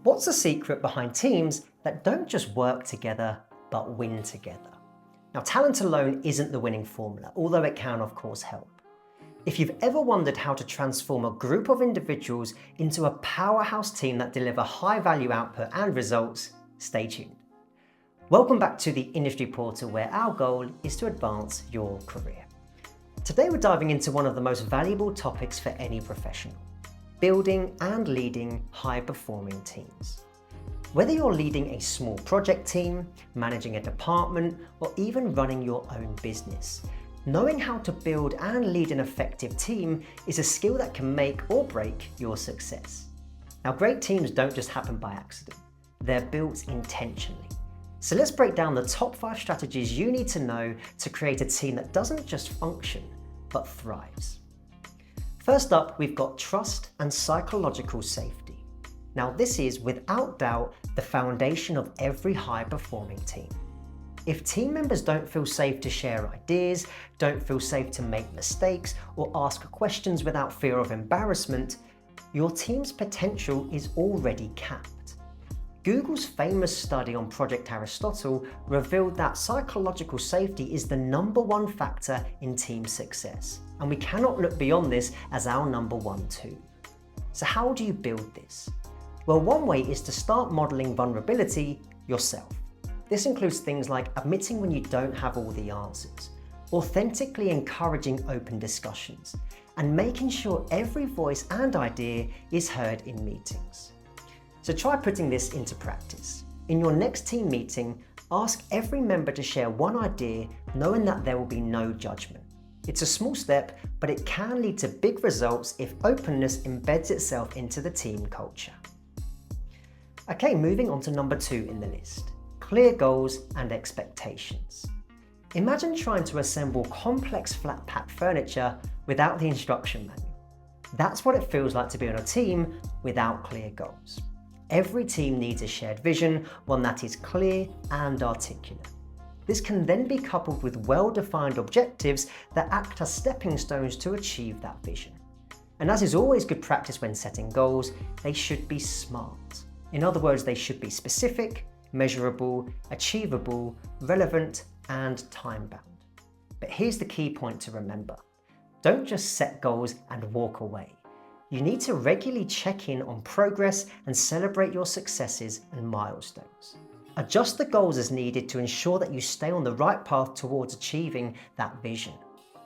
What's the secret behind teams that don't just work together, but win together? Now, talent alone isn't the winning formula, although it can of course help. If you've ever wondered how to transform a group of individuals into a powerhouse team that deliver high value output and results, stay tuned. Welcome back to the Industry Portal, where our goal is to advance your career. Today we're diving into one of the most valuable topics for any professional: building and leading high-performing teams. Whether you're leading a small project team, managing a department, or even running your own business, knowing how to build and lead an effective team is a skill that can make or break your success. Now, great teams don't just happen by accident. They're built intentionally. So let's break down the top 5 strategies you need to know to create a team that doesn't just function, but thrives. First up, we've got trust and psychological safety. Now, this is without doubt the foundation of every high-performing team. If team members don't feel safe to share ideas, don't feel safe to make mistakes, or ask questions without fear of embarrassment, your team's potential is already capped. Google's famous study on Project Aristotle revealed that psychological safety is the #1 factor in team success, and we cannot look beyond this as our #1 too. So how do you build this? Well, one way is to start modeling vulnerability yourself. This includes things like admitting when you don't have all the answers, authentically encouraging open discussions, and making sure every voice and idea is heard in meetings. So try putting this into practice. In your next team meeting, ask every member to share one idea, knowing that there will be no judgment. It's a small step, but it can lead to big results if openness embeds itself into the team culture. Okay, moving on to #2 in the list: clear goals and expectations. Imagine trying to assemble complex flat-pack furniture without the instruction manual. That's what it feels like to be on a team without clear goals. Every team needs a shared vision, one that is clear and articulate. This can then be coupled with well-defined objectives that act as stepping stones to achieve that vision. And as is always good practice when setting goals, they should be SMART. In other words, they should be specific, measurable, achievable, relevant, and time-bound. But here's the key point to remember: don't just set goals and walk away. You need to regularly check in on progress and celebrate your successes and milestones. Adjust the goals as needed to ensure that you stay on the right path towards achieving that vision.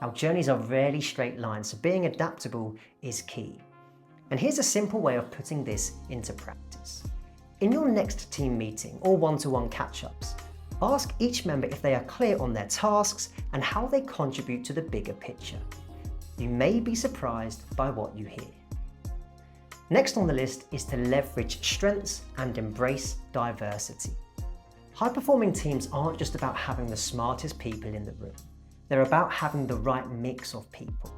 Our journeys are rarely straight lines, so being adaptable is key. And here's a simple way of putting this into practice. In your next team meeting or one-to-one catch-ups, ask each member if they are clear on their tasks and how they contribute to the bigger picture. You may be surprised by what you hear. Next on the list is to leverage strengths and embrace diversity. High-performing teams aren't just about having the smartest people in the room. They're about having the right mix of people.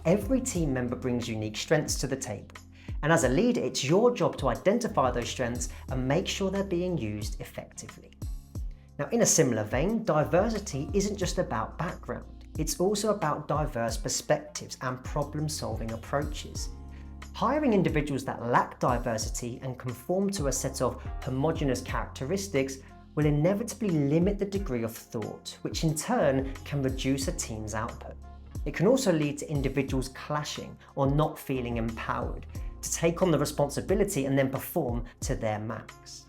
Every team member brings unique strengths to the table, and as a leader, it's your job to identify those strengths and make sure they're being used effectively. Now, in a similar vein, diversity isn't just about background. It's also about diverse perspectives and problem-solving approaches. Hiring individuals that lack diversity and conform to a set of homogeneous characteristics will inevitably limit the degree of thought, which in turn can reduce a team's output. It can also lead to individuals clashing or not feeling empowered to take on the responsibility and then perform to their max.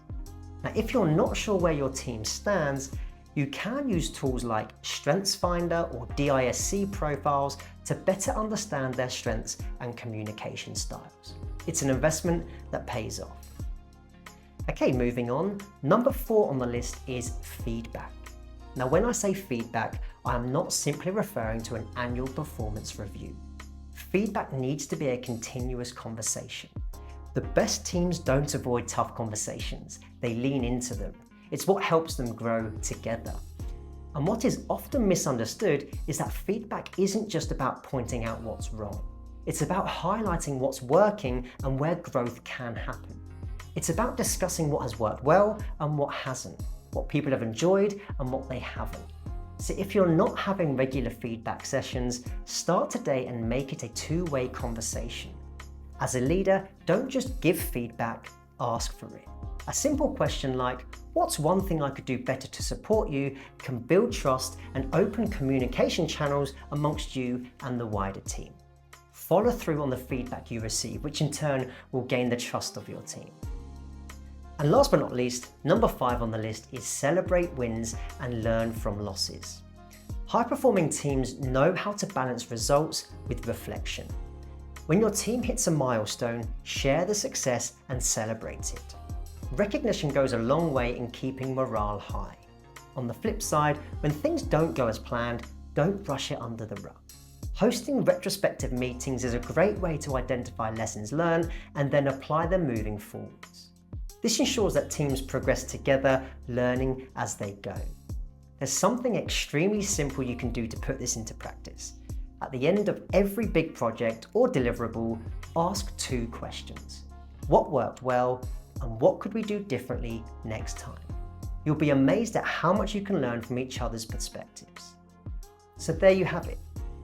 Now, if you're not sure where your team stands, you can use tools like StrengthsFinder or DISC profiles to better understand their strengths and communication styles. It's an investment that pays off. Okay, moving on. #4 on the list is feedback. Now, when I say feedback, I am not simply referring to an annual performance review. Feedback needs to be a continuous conversation. The best teams don't avoid tough conversations, they lean into them. It's what helps them grow together. And what is often misunderstood is that feedback isn't just about pointing out what's wrong. It's about highlighting what's working and where growth can happen. It's about discussing what has worked well and what hasn't, what people have enjoyed and what they haven't. So if you're not having regular feedback sessions, start today and make it a two-way conversation. As a leader, don't just give feedback, ask for it. A simple question like, what's one thing I could do better to support you, can build trust and open communication channels amongst you and the wider team. Follow through on the feedback you receive, which in turn will gain the trust of your team. And last but not least, number 5 on the list is celebrate wins and learn from losses. High-performing teams know how to balance results with reflection. When your team hits a milestone, share the success and celebrate it. Recognition goes a long way in keeping morale high. On the flip side, when things don't go as planned, don't brush it under the rug. Hosting retrospective meetings is a great way to identify lessons learned and then apply them moving forwards. This ensures that teams progress together, learning as they go. There's something extremely simple you can do to put this into practice. At the end of every big project or deliverable, ask 2 questions. What worked well, and what could we do differently next time? You'll be amazed at how much you can learn from each other's perspectives. So there you have it.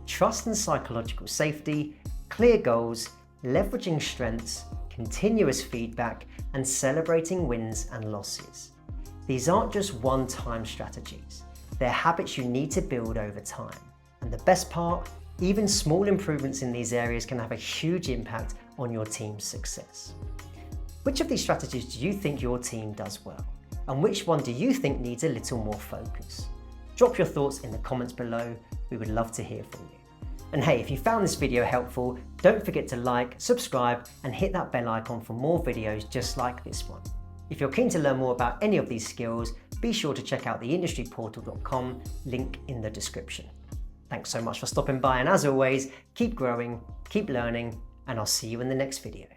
Trust and psychological safety, clear goals, leveraging strengths, continuous feedback, and celebrating wins and losses. These aren't just one-time strategies. They're habits you need to build over time. And the best part, even small improvements in these areas can have a huge impact on your team's success. Which of these strategies do you think your team does well? And which one do you think needs a little more focus? Drop your thoughts in the comments below. We would love to hear from you. And hey, if you found this video helpful, don't forget to like, subscribe, and hit that bell icon for more videos just like this one. If you're keen to learn more about any of these skills, be sure to check out theindustryportal.com, link in the description. Thanks so much for stopping by, and as always, keep growing, keep learning, and I'll see you in the next video.